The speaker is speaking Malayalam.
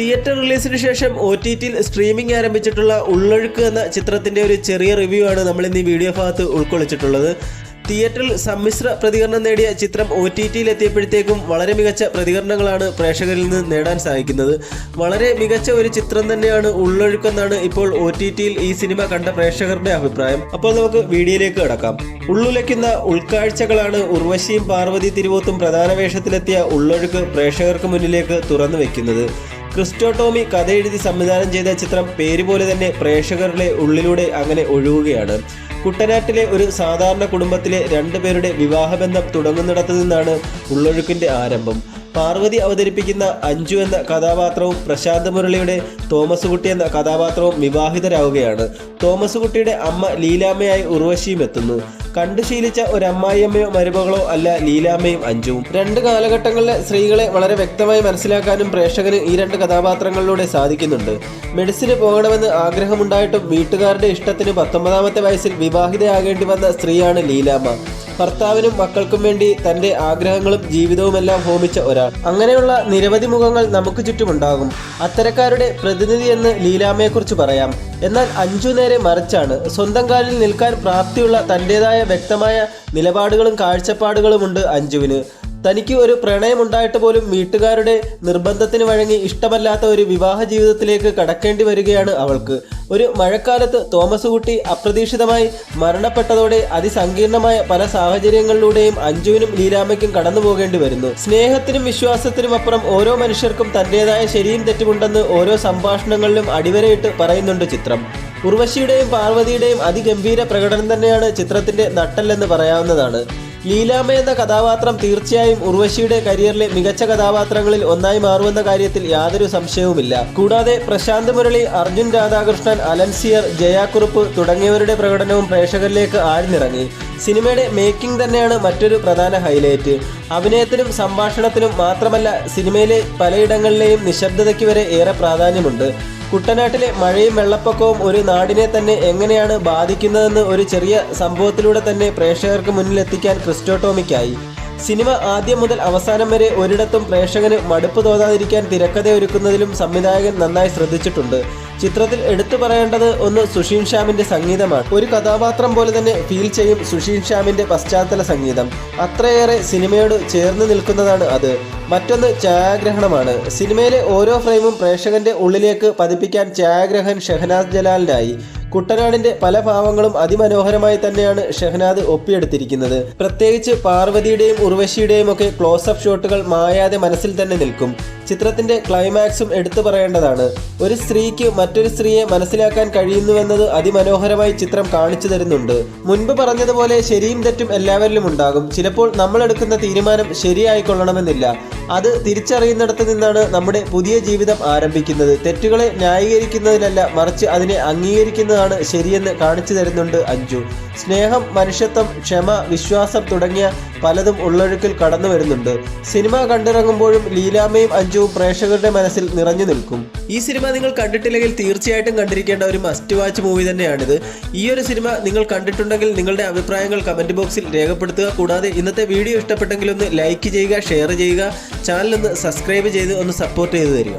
തിയേറ്റർ റിലീസിന് ശേഷം OTTയിൽ സ്ട്രീമിംഗ് ആരംഭിച്ചിട്ടുള്ള ഉള്ളൊഴുക്ക് എന്ന ചിത്രത്തിൻ്റെ ഒരു ചെറിയ റിവ്യൂ ആണ് നമ്മൾ ഇന്ന് ഈ വീഡിയോ ഭാഗത്ത് ഉൾക്കൊള്ളിച്ചിട്ടുള്ളത്. തിയേറ്ററിൽ സമ്മിശ്ര പ്രതികരണം നേടിയ ചിത്രം OTTയിൽ എത്തിയപ്പോഴത്തേക്കും വളരെ മികച്ച പ്രതികരണങ്ങളാണ് പ്രേക്ഷകരിൽ നിന്ന് നേടാൻ സാധിക്കുന്നത്. വളരെ മികച്ച ഒരു ചിത്രം തന്നെയാണ് ഉള്ളൊഴുക്കെന്നാണ് ഇപ്പോൾ OTTയിൽ ഈ സിനിമ കണ്ട പ്രേക്ഷകരുടെ അഭിപ്രായം. അപ്പോൾ നമുക്ക് വീഡിയോയിലേക്ക് കടക്കാം. ഉള്ളുലയ്ക്കുന്ന ഉൾക്കാഴ്ചകളാണ് ഉർവശിയും പാർവതി തിരുവോത്തും പ്രധാന വേഷത്തിലെത്തിയ ഉള്ളൊഴുക്ക് പ്രേക്ഷകർക്ക് മുന്നിലേക്ക് തുറന്നു വെക്കുന്നത്. ക്രിസ്റ്റോ ടോമി കഥ എഴുതി സംവിധാനം ചെയ്ത ചിത്രം പേര് പോലെ തന്നെ പ്രേക്ഷകരുടെ ഉള്ളിലൂടെ അങ്ങനെ ഒഴുകുകയാണ്. കുട്ടനാട്ടിലെ ഒരു സാധാരണ കുടുംബത്തിലെ 2 പേരുടെ വിവാഹബന്ധം തുടങ്ങുന്നിടത്തു നിന്നാണ് ഉള്ളൊഴുക്കിൻ്റെ ആരംഭം. പാർവതി അവതരിപ്പിക്കുന്ന അഞ്ജു എന്ന കഥാപാത്രവും പ്രശാന്ത് മുരളിയുടെ തോമസ് കുട്ടി എന്ന കഥാപാത്രവും വിവാഹിതരാവുകയാണ്. തോമസ് കുട്ടിയുടെ അമ്മ ലീലാമ്മയായി ഉർവശിയും എത്തുന്നു. കണ്ടു ശീലിച്ച ഒരു അമ്മായിയമ്മയോ മരുമകളോ അല്ല ലീലാമ്മയും അഞ്ജുവും. 2 കാലഘട്ടങ്ങളിലെ സ്ത്രീകളെ വളരെ വ്യക്തമായി മനസ്സിലാക്കാനും പ്രേക്ഷകന് ഈ 2 കഥാപാത്രങ്ങളിലൂടെ സാധിക്കുന്നുണ്ട്. മെഡിസിന് പോകണമെന്ന് ആഗ്രഹമുണ്ടായിട്ടും വീട്ടുകാരുടെ ഇഷ്ടത്തിന് 19ാമത്തെ വയസ്സിൽ വിവാഹിതയാകേണ്ടി വന്ന സ്ത്രീയാണ് ലീലാമ്മ. ഭർത്താവിനും മക്കൾക്കും വേണ്ടി തൻ്റെ ആഗ്രഹങ്ങളും ജീവിതവുമെല്ലാം ഹോമിച്ച ഒരാൾ. അങ്ങനെയുള്ള നിരവധി മുഖങ്ങൾ നമുക്ക് ചുറ്റുമുണ്ടാകും. അത്തരക്കാരുടെ പ്രതിനിധി എന്ന് ലീലാമ്മയെക്കുറിച്ച് പറയാം. എന്നാൽ അഞ്ജു നേരെ മറിച്ചാണ്. സ്വന്തം കാലിൽ നിൽക്കാൻ പ്രാപ്തിയുള്ള തൻ്റെതായ വ്യക്തമായ നിലപാടുകളും കാഴ്ചപ്പാടുകളുമുണ്ട് അഞ്ജുവിന്. തനിക്ക് ഒരു പ്രണയമുണ്ടായിട്ട് പോലും വീട്ടുകാരുടെ നിർബന്ധത്തിന് വഴങ്ങി ഇഷ്ടമല്ലാത്ത ഒരു വിവാഹ ജീവിതത്തിലേക്ക് കടക്കേണ്ടി വരികയാണ് അവൾക്ക്. ഒരു മഴക്കാലത്ത് തോമസ് കുട്ടി അപ്രതീക്ഷിതമായി മരണപ്പെട്ടതോടെ അതിസങ്കീർണമായ പല സാഹചര്യങ്ങളിലൂടെയും അഞ്ജുവിനും ലീലാമ്മയ്ക്കും കടന്നു പോകേണ്ടി വരുന്നു. സ്നേഹത്തിനും വിശ്വാസത്തിനും അപ്പുറം ഓരോ മനുഷ്യർക്കും തൻ്റെതായ ശരിയും തെറ്റുമുണ്ടെന്ന് ഓരോ സംഭാഷണങ്ങളിലും അടിവരയിട്ട് പറയുന്നുണ്ട് ചിത്രം. ഉർവശിയുടെയും പാർവതിയുടെയും അതിഗംഭീര പ്രകടനം തന്നെയാണ് ചിത്രത്തിന്റെ നട്ടെല്ലെന്ന് പറയാവുന്നതാണ്. ലീലാമ്മ എന്ന കഥാപാത്രം തീർച്ചയായും ഉർവശിയുടെ കരിയറിലെ മികച്ച കഥാപാത്രങ്ങളിൽ ഒന്നായി മാറുമെന്ന കാര്യത്തിൽ യാതൊരു സംശയവുമില്ല. കൂടാതെ പ്രശാന്ത് മുരളി, അർജുൻ രാധാകൃഷ്ണൻ, അലൻസിയർ, ജയാക്കുറുപ്പ് തുടങ്ങിയവരുടെ പ്രകടനവും പ്രേക്ഷകരിലേക്ക് ആഴ്ന്നിറങ്ങി. സിനിമയുടെ മേക്കിംഗ് തന്നെയാണ് മറ്റൊരു പ്രധാന ഹൈലൈറ്റ്. അഭിനയത്തിനും സംഭാഷണത്തിനും മാത്രമല്ല, സിനിമയിലെ പലയിടങ്ങളിലെയും നിശബ്ദതയ്ക്ക് വരെ ഏറെ പ്രാധാന്യമുണ്ട്. കുട്ടനാട്ടിലെ മഴയും വെള്ളപ്പൊക്കവും ഒരു നാടിനെ തന്നെ എങ്ങനെയാണ് ബാധിക്കുന്നതെന്ന് ഒരു ചെറിയ സംഭവത്തിലൂടെ തന്നെ പ്രേക്ഷകർക്ക് മുന്നിലെത്തിക്കാൻ ക്രിസ്റ്റോ ടോമിക്കായി. സിനിമ ആദ്യം മുതൽ അവസാനം വരെ ഒരിടത്തും പ്രേക്ഷകന് മടുപ്പ് തോന്നാതിരിക്കാൻ തിരക്കഥ ഒരുക്കുന്നതിലും സംവിധായകൻ നന്നായി ശ്രദ്ധിച്ചിട്ടുണ്ട്. ചിത്രത്തിൽ എടുത്തു പറയേണ്ടത് ഒന്ന് സുഷീൻ ശ്യാമിന്റെ സംഗീതമാണ്. ഒരു കഥാപാത്രം പോലെ തന്നെ ഫീൽ ചെയ്യും സുഷീൻ ശ്യാമിന്റെ പശ്ചാത്തല സംഗീതം. അത്രയേറെ സിനിമയോട് ചേർന്ന് നിൽക്കുന്നതാണ് അത്. മറ്റൊന്ന് ഛായാഗ്രഹണമാണ്. സിനിമയിലെ ഓരോ ഫ്രെയിമും പ്രേക്ഷകന്റെ ഉള്ളിലേക്ക് പതിപ്പിക്കാൻ ഛായാഗ്രഹൻ ഷെഹനാസ് ജലാലിനായി. കുട്ടനാടിന്റെ പല ഭാവങ്ങളും അതിമനോഹരമായി തന്നെയാണ് ഷെഹനാദ് ഒപ്പിയെടുത്തിരിക്കുന്നത്. പ്രത്യേകിച്ച് പാർവതിയുടെയും ഉർവശിയുടെയും ഒക്കെ ക്ലോസപ്പ് ഷോട്ടുകൾ മായാതെ മനസ്സിൽ തന്നെ നിൽക്കും. ചിത്രത്തിന്റെ ക്ലൈമാക്സും എടുത്തു പറയേണ്ടതാണ്. ഒരു സ്ത്രീക്ക് മറ്റൊരു സ്ത്രീയെ മനസ്സിലാക്കാൻ കഴിയുന്നുവെന്നത് അതിമനോഹരമായി ചിത്രം കാണിച്ചു തരുന്നുണ്ട്. മുൻപ് പറഞ്ഞതുപോലെ ശരിയും തെറ്റും എല്ലാവരിലും ഉണ്ടാകും. ചിലപ്പോൾ നമ്മൾ എടുക്കുന്ന തീരുമാനം ശരിയായിക്കൊള്ളണമെന്നില്ല. അത് തിരിച്ചറിയുന്നിടത്ത് നിന്നാണ് നമ്മുടെ പുതിയ ജീവിതം ആരംഭിക്കുന്നത്. തെറ്റുകളെ ന്യായീകരിക്കുന്നതിനല്ല, മറിച്ച് അതിനെ അംഗീകരിക്കുന്നതാണ് ശരിയെന്ന് കാണിച്ചു തരുന്നുണ്ട് അഞ്ജു. സ്നേഹം, മനുഷ്യത്വം, ക്ഷമ, വിശ്വാസം തുടങ്ങിയ പലതും ഉള്ളൊഴുക്കിൽ കടന്നു വരുന്നുണ്ട്. സിനിമ കണ്ടിറങ്ങുമ്പോഴും ലീലാമ്മയും അഞ്ജുവും പ്രേക്ഷകരുടെ മനസ്സിൽ നിറഞ്ഞു നിൽക്കും. ഈ സിനിമ നിങ്ങൾ കണ്ടിട്ടില്ലെങ്കിൽ തീർച്ചയായിട്ടും കണ്ടിരിക്കേണ്ട ഒരു മസ്റ്റ് വാച്ച് മൂവി തന്നെയാണിത്. ഈ ഒരു സിനിമ നിങ്ങൾ കണ്ടിട്ടുണ്ടെങ്കിൽ നിങ്ങളുടെ അഭിപ്രായങ്ങൾ കമന്റ് ബോക്സിൽ രേഖപ്പെടുത്തുക. കൂടാതെ ഇന്നത്തെ വീഡിയോ ഇഷ്ടപ്പെട്ടെങ്കിൽ ഒന്ന് ലൈക്ക് ചെയ്യുക, ഷെയർ ചെയ്യുക, ചാനൽ ഒന്ന് സബ്സ്ക്രൈബ് ചെയ്ത് ഒന്ന് സപ്പോർട്ട് ചെയ്തു തരിക.